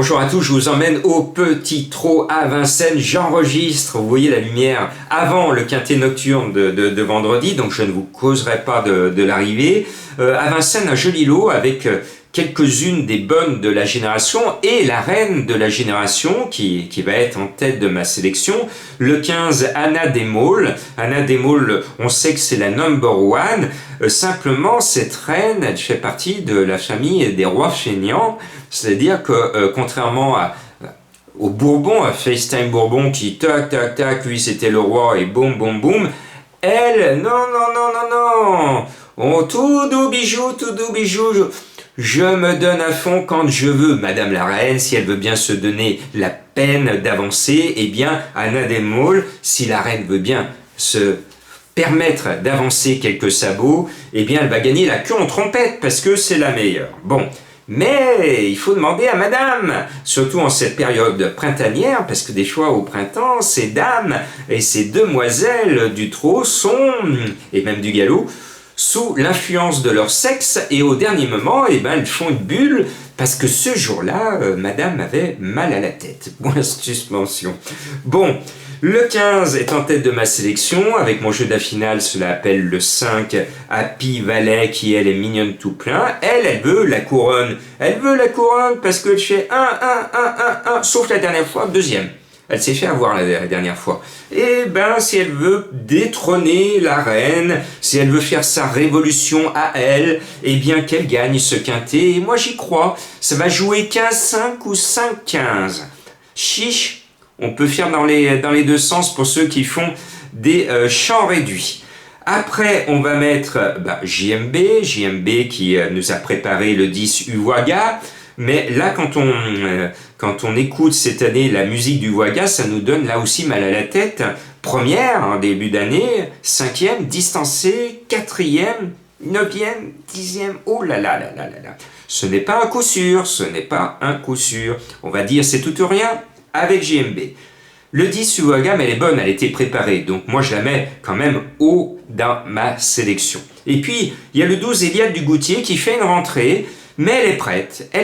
Bonjour à tous, je vous emmène au Petit Trot à Vincennes. J'enregistre, vous voyez la lumière, avant le quintet nocturne de vendredi, donc je ne vous causerai pas de l'arrivée. À Vincennes, un joli lot avec quelques-unes des bonnes de la génération et la reine de la génération qui va être en tête de ma sélection. Le 15, Anna Desmaules. Anna Desmaules, on sait que c'est la number one. Simplement, cette reine, elle fait partie de la famille des rois feignants. C'est-à-dire que, contrairement au Bourbon, à FaceTime Bourbon, qui tac, tac, tac, lui c'était le roi et boum, boum, boum, elle, non, non, non, non, non, oh, tout doux bijou, je me donne à fond quand je veux. Madame la reine, si elle veut bien se donner la peine d'avancer, eh bien, Anna Desmaules, si la reine veut bien se permettre d'avancer quelques sabots, eh bien, elle va gagner la queue en trompette, parce que c'est la meilleure. Bon. Mais il faut demander à madame, surtout en cette période printanière, parce que des fois au printemps, ces dames et ces demoiselles du trot sont, et même du galop, sous l'influence de leur sexe, et au dernier moment, eh ben, elles font une bulle, parce que ce jour-là, madame avait mal à la tête. Point suspension. Bon, le 15 est en tête de ma sélection, avec mon jeu d'affinale, cela appelle le 5, Happy Valet, qui elle est mignonne tout plein. Elle veut la couronne. Elle veut la couronne parce que fait 1, sauf la dernière fois, deuxième. Elle s'est fait avoir la dernière fois. Et ben, si elle veut détrôner la reine, si elle veut faire sa révolution à elle, eh bien qu'elle gagne ce quintet. Et moi j'y crois. Ça va jouer 15-5 ou 5-15. Chiche. On peut faire dans les deux sens pour ceux qui font des champs réduits. Après, on va mettre JMB qui nous a préparé le 10 Uwaga. Mais là, quand on écoute cette année la musique du Uwaga, ça nous donne là aussi mal à la tête. Première, en début d'année, 5e, distancée, 4e, 9e, 10e, oh là là là là là là. Ce n'est pas un coup sûr, On va dire c'est tout ou rien avec JMB. Le 10 Uwaga, mais elle est bonne, elle était préparée, donc moi je la mets quand même haut dans ma sélection. Et puis, il y a le 12 Eliade du Goutier qui fait une rentrée, mais elle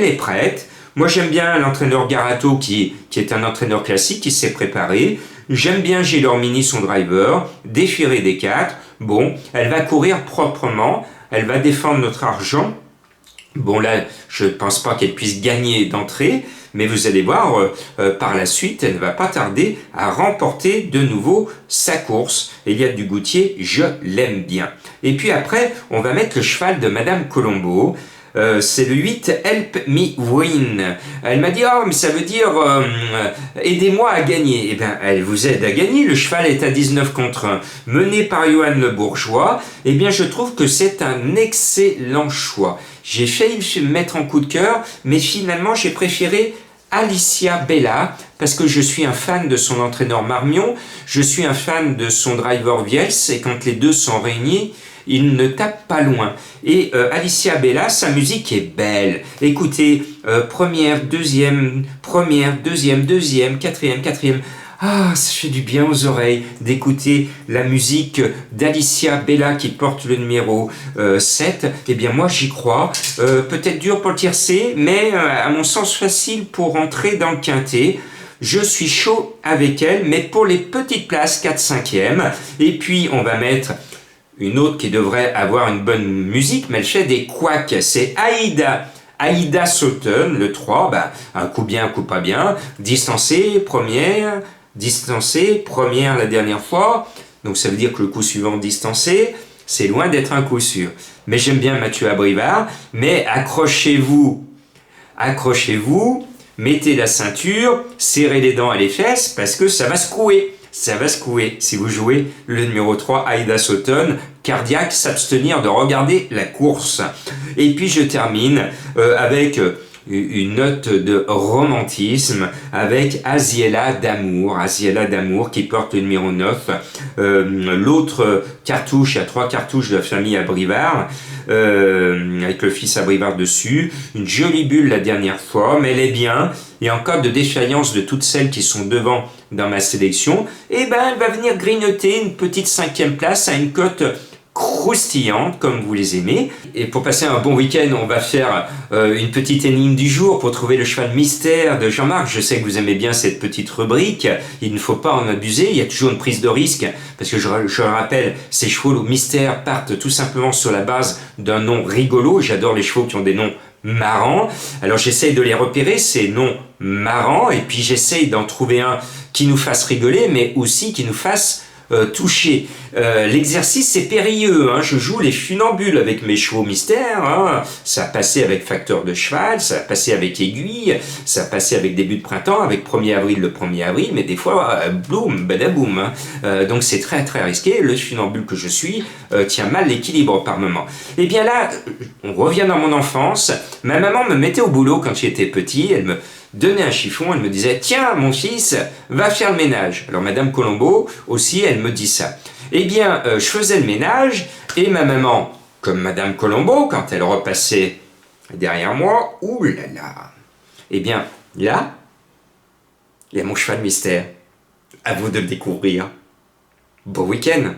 est prête. Moi j'aime bien l'entraîneur Garato qui est un entraîneur classique qui s'est préparé. J'aime bien Gilormini, son driver, défiré des 4. Bon, elle va courir proprement, elle va défendre notre argent. Bon là, je ne pense pas qu'elle puisse gagner d'entrée, mais vous allez voir, par la suite, elle ne va pas tarder à remporter de nouveau sa course. Eliade du Goutier, je l'aime bien. Et puis après, on va mettre le cheval de Madame Colombo. C'est le 8, Help Me Win. Elle m'a dit, mais ça veut dire aidez-moi à gagner. Eh bien, elle vous aide à gagner. Le cheval est à 19 contre 1, mené par Johan Le Bourgeois. Eh bien, je trouve que c'est un excellent choix. J'ai failli me mettre en coup de cœur, mais finalement, j'ai préféré Alicia Bella, parce que je suis un fan de son entraîneur Marmion, je suis un fan de son driver Viels, et quand les deux sont réunis, il ne tape pas loin. Et Alicia Bella, sa musique est belle. Écoutez, première, deuxième, quatrième. Ah, ça fait du bien aux oreilles d'écouter la musique d'Alicia Bella qui porte le numéro 7. Eh bien, moi, j'y crois. Peut-être dur pour le tiercé, mais à mon sens facile pour entrer dans le quintet. Je suis chaud avec elle, mais pour les petites places, 4-5e. Et puis, on va mettre une autre qui devrait avoir une bonne musique, mais elle fait des couacs. C'est Aïda Sauton, le 3, un coup bien, un coup pas bien. Distancée, première la dernière fois. Donc ça veut dire que le coup suivant distancé, c'est loin d'être un coup sûr. Mais j'aime bien Mathieu Abrivard, mais accrochez-vous, mettez la ceinture, serrez les dents et les fesses, parce que ça va secouer si vous jouez le numéro 3, Aïda Sauton, cardiaque, s'abstenir de regarder la course. Et puis je termine avec une note de romantisme avec Asiela d'Amour qui porte le numéro 9. L'autre cartouche, il y a 3 cartouches de la famille Abrivard, avec le fils Abrivard dessus. Une jolie bulle la dernière fois, mais elle est bien. Et en cas de défaillance de toutes celles qui sont devant dans ma sélection, elle va venir grignoter une petite 5e place à une cote croustillantes comme vous les aimez. Et pour passer un bon week-end, on va faire une petite énigme du jour pour trouver le cheval mystère de Jean-Marc. Je sais que vous aimez bien cette petite rubrique, il ne faut pas en abuser, il y a toujours une prise de risque, parce que je le rappelle, ces chevaux mystères partent tout simplement sur la base d'un nom rigolo. J'adore les chevaux qui ont des noms marrants. Alors j'essaye de les repérer, ces noms marrants, et puis j'essaye d'en trouver un qui nous fasse rigoler, mais aussi qui nous fasse toucher. L'exercice c'est périlleux, hein. Je joue les funambules avec mes chevaux mystères, hein. Ça a passé avec facteur de cheval, ça a passé avec aiguille, ça a passé avec début de printemps, avec 1er avril le 1er avril, mais des fois boum, badaboum, hein. Donc c'est très très risqué. Le funambule que je suis tient mal l'équilibre par moment. Et bien là, on revient dans mon enfance. Ma maman me mettait au boulot quand j'étais petit, elle me donnait un chiffon, elle me disait « Tiens, mon fils, va faire le ménage ». Alors Madame Colombo aussi, elle me dit ça. Eh bien, je faisais le ménage, et ma maman, comme Madame Colombo, quand elle repassait derrière moi, oulala. Eh bien, là, il y a mon cheval mystère. À vous de le découvrir. Bon week-end.